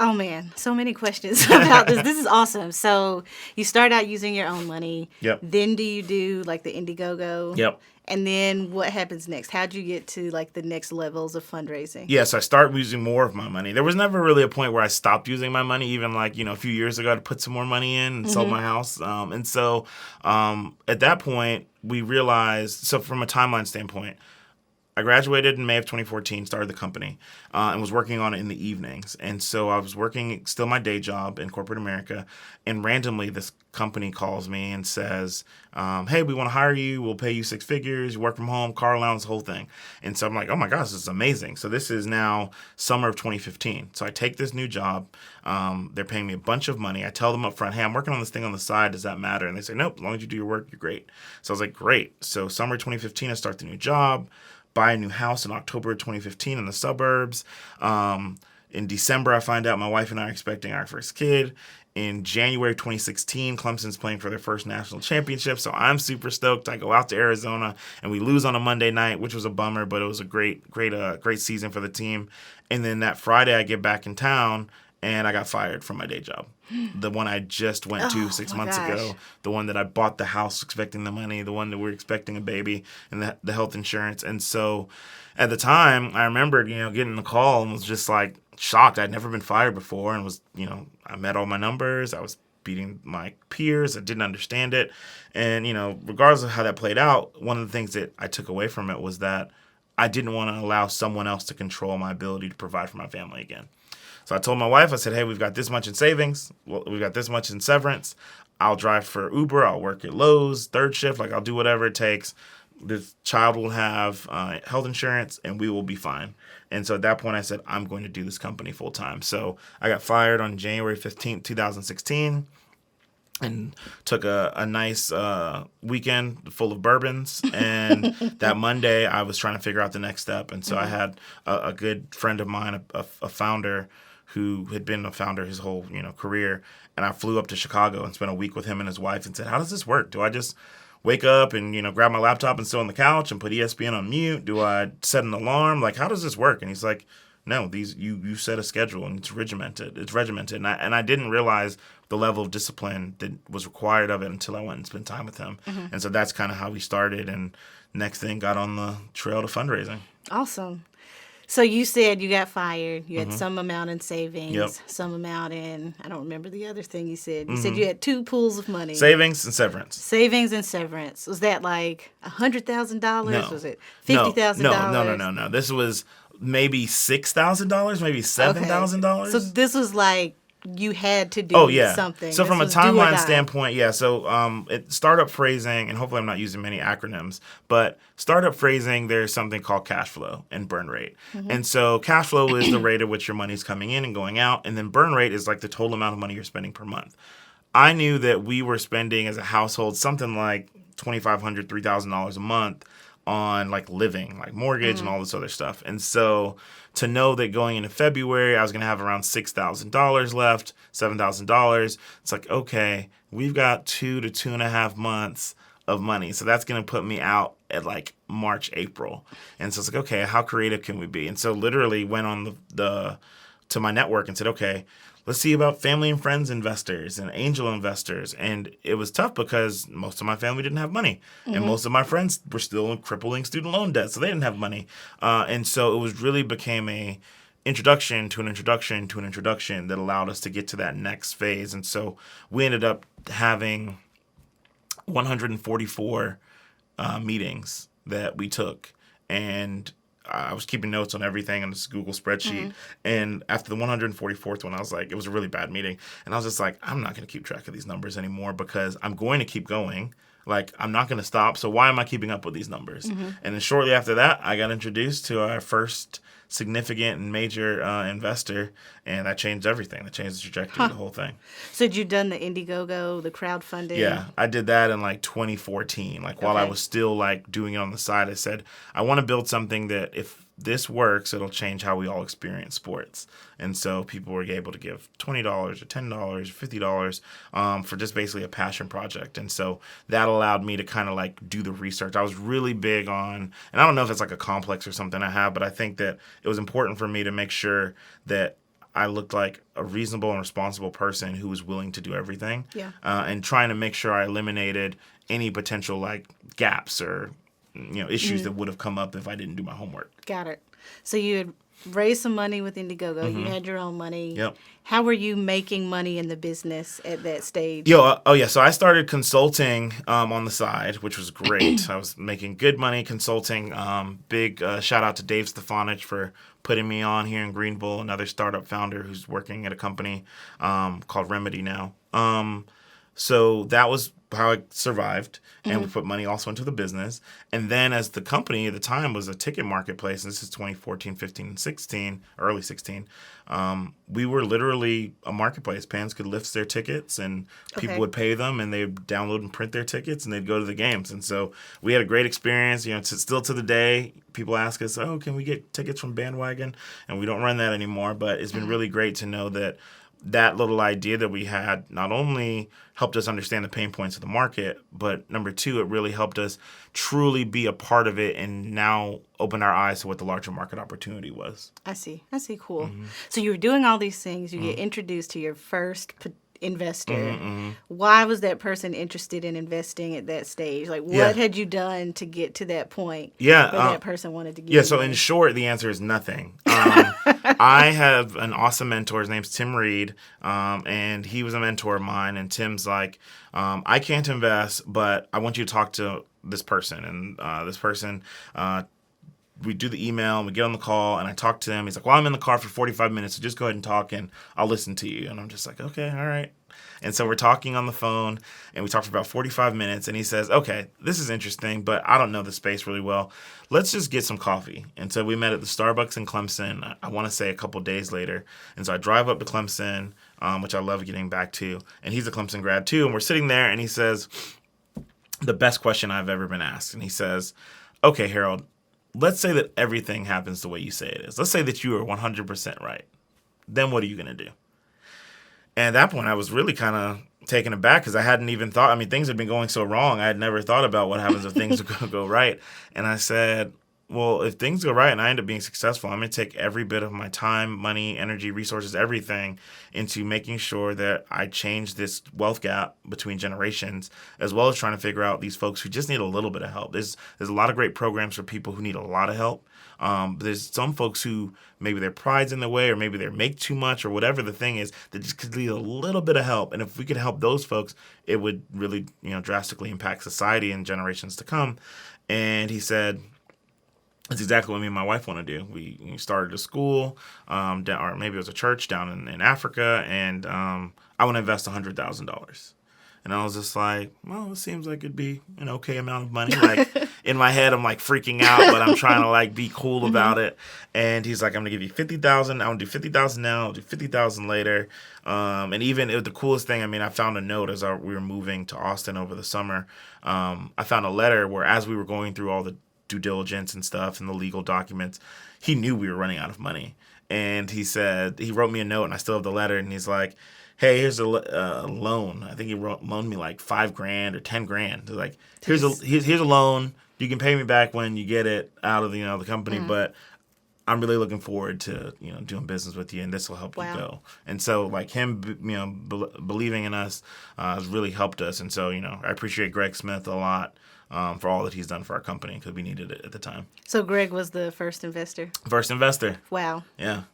Oh man, so many questions about this. This is awesome. So you start out using your own money. Yep. Then do you do like the Indiegogo? Yep. And then what happens next? How'd you get to like the next levels of fundraising? Yes, I start using more of my money. There was never really a point where I stopped using my money, even like, a few years ago to put some more money in and sold my house. And so at that point, we realized, so from a timeline standpoint, I graduated in May of 2014, started the company, and was working on it in the evenings. And so I was working still my day job in corporate America, and randomly this company calls me and says, hey, we want to hire you. We'll pay you 6 figures. You work from home, car allowance, the whole thing. And so I'm like, oh my gosh, this is amazing. So this is now summer of 2015. So I take this new job. They're paying me a bunch of money. I tell them up front, hey, I'm working on this thing on the side. Does that matter? And they say, nope, as long as you do your work, you're great. So I was like, great. So summer 2015, I start the new job. Buy a new house in October 2015 in the suburbs. In December, I find out my wife and I are expecting our first kid. In January 2016, Clemson's playing for their first national championship, so I'm super stoked. I go out to Arizona, and we lose on a Monday night, which was a bummer, but it was a great season for the team. And then that Friday, I get back in town, and I got fired from my day job. The one I just went to 6 months ago, the one that I bought the house expecting the money, the one that we're expecting a baby, and the health insurance. And so at the time, I remembered, getting the call and was just like shocked. I'd never been fired before and was, I met all my numbers. I was beating my peers. I didn't understand it. And, regardless of how that played out, one of the things that I took away from it was that I didn't want to allow someone else to control my ability to provide for my family again. So I told my wife, I said, hey, we've got this much in savings. We've got this much in severance. I'll drive for Uber. I'll work at Lowe's, third shift. I'll do whatever it takes. This child will have health insurance, and we will be fine. And so at that point, I said, I'm going to do this company full time. So I got fired on January 15th, 2016. And took a nice weekend full of bourbons. And that Monday, I was trying to figure out the next step. And so I had a good friend of mine, a founder, who had been a founder his whole career. And I flew up to Chicago and spent a week with him and his wife and said, how does this work? Do I just wake up and grab my laptop and sit on the couch and put ESPN on mute? Do I set an alarm? Like, how does this work? And he's like, no, you set a schedule and it's regimented. And I didn't realize the level of discipline that was required of it until I went and spent time with him. And so that's kind of how we started. And next thing, got on the trail to fundraising. Awesome. So you said you got fired. You had some amount in savings, some amount in, I don't remember the other thing you said. You said you had 2 pools of money. Savings and severance. Savings and severance. Was that like $100,000? No. Was it $50,000? No. This was maybe $6,000, maybe $7,000. So this was like you had to do something. So this from a was do or timeline die. standpoint, So startup phrasing, and hopefully I'm not using many acronyms, but startup phrasing, there's something called cash flow and burn rate. And so cash flow is the rate at which your money's coming in and going out, and then burn rate is like the total amount of money you're spending per month. I knew that we were spending as a household something like $2,500, $3,000 a month on like living, like mortgage and all this other stuff. And so to know that going into February, I was going to have around $6,000 left, $7,000. It's like, okay, we've got 2 to 2.5 months of money. So that's going to put me out at like March, April. And so it's like, okay, how creative can we be? And so literally went on to my network and said, okay, let's see about family and friends investors and angel investors. And it was tough because most of my family didn't have money. And most of my friends were still in crippling student loan debt, so they didn't have money. And so it was really became a introduction to an introduction to an introduction that allowed us to get to that next phase. And so we ended up having 144 meetings that we took. And I was keeping notes on everything on this Google spreadsheet. And after the 144th one, I was like, it was a really bad meeting. And I was just like, I'm not going to keep track of these numbers anymore because I'm going to keep going. Like, I'm not going to stop. So why am I keeping up with these numbers? And then shortly after that, I got introduced to our first significant and major investor, and that changed everything. That changed the trajectory of the whole thing. So had you done the Indiegogo, the crowdfunding? Yeah, I did that in like 2014. Like while I was still like doing it on the side, I said, I want to build something that if this works, it'll change how we all experience sports. And so people were able to give $20 or $10 or $50 for just basically a passion project. And so that allowed me to kind of like do the research. I was really big on, and I don't know if it's like a complex or something I have, but I think that it was important for me to make sure that I looked like a reasonable and responsible person who was willing to do everything. Yeah. And trying to make sure I eliminated any potential like gaps or issues that would have come up if I didn't do my homework. Got it. So you had raised some money with Indiegogo. Mm-hmm. You had your own money. Yep. How were you making money in the business at that stage? So I started consulting on the side, which was great. I was making good money consulting. Big shout out to Dave Stefanich for putting me on here in Greenville, another startup founder who's working at a company called Remedy now. So that was how I survived, and we put money also into the business. And then as the company at the time was a ticket marketplace, and this is 2014, 15, and 16, early 16, we were literally a marketplace. Fans could list their tickets, and people would pay them, and they'd download and print their tickets, and they'd go to the games. And so we had a great experience. Still to the day, people ask us, oh, can we get tickets from Bandwagon? And we don't run that anymore, but it's been really great to know that little idea that we had not only helped us understand the pain points of the market, but number two, it really helped us truly be a part of it and now open our eyes to what the larger market opportunity was. I see. Cool. So you were doing all these things. You get introduced to your first investor. Why was that person interested in investing at that stage? Like, what had you done to get to that point where that person wanted to give you so money? In short, the answer is nothing. I have an awesome mentor. His name's Tim Reed, and he was a mentor of mine. And Tim's like, I can't invest, but I want you to talk to this person. And this person, we do the email, and we get on the call, and I talk to him. He's like, well, I'm in the car for 45 minutes, so just go ahead and talk, and I'll listen to you. And I'm just like, okay, all right. And so we're talking on the phone, and we talked for about 45 minutes, and he says, okay, this is interesting, but I don't know the space really well. Let's just get some coffee. And so we met at the Starbucks in Clemson, I want to say a couple days later. And so I drive up to Clemson, which I love getting back to, and he's a Clemson grad too, and we're sitting there, and he says, the best question I've ever been asked. And he says, okay, Harold, let's say that everything happens the way you say it is. Let's say that you are 100% right. Then what are you going to do? And at that point, I was really kind of taken aback because I hadn't even thought. I mean, things had been going so wrong. I had never thought about what happens if things are going to go right. And I said, well, if things go right and I end up being successful, I'm going to take every bit of my time, money, energy, resources, everything into making sure that I change this wealth gap between generations, as well as trying to figure out these folks who just need a little bit of help. There's a lot of great programs for people who need a lot of help. But there's some folks who maybe their pride's in the way, or maybe they make too much, or whatever the thing is, that just could need a little bit of help. And if we could help those folks, it would really, drastically impact society and generations to come. And he said, that's exactly what me and my wife want to do. We started a school, or maybe it was a church down in Africa, and I want to invest $100,000. And I was just like, well, it seems like it'd be an okay amount of money. Like, in my head, I'm like freaking out, but I'm trying to like be cool about it. And he's like, I'm gonna give you $50,000. I'm gonna do $50,000 now. I'll do $50,000 later. And even the coolest thing, I mean, I found a note as we were moving to Austin over the summer. I found a letter where, as we were going through all the due diligence and stuff and the legal documents, he knew we were running out of money. And he said, he wrote me a note, and I still have the letter, and he's like, hey, here's a loan. I think he loaned me like $5,000 or $10,000. Like, here's a loan. You can pay me back when you get it out of the company, but I'm really looking forward to doing business with you, and this will help you go. And so, like, him believing in us has really helped us. And so I appreciate Greg Smith a lot for all that he's done for our company, because we needed it at the time. So Greg was the first investor? First investor. Wow. Yeah.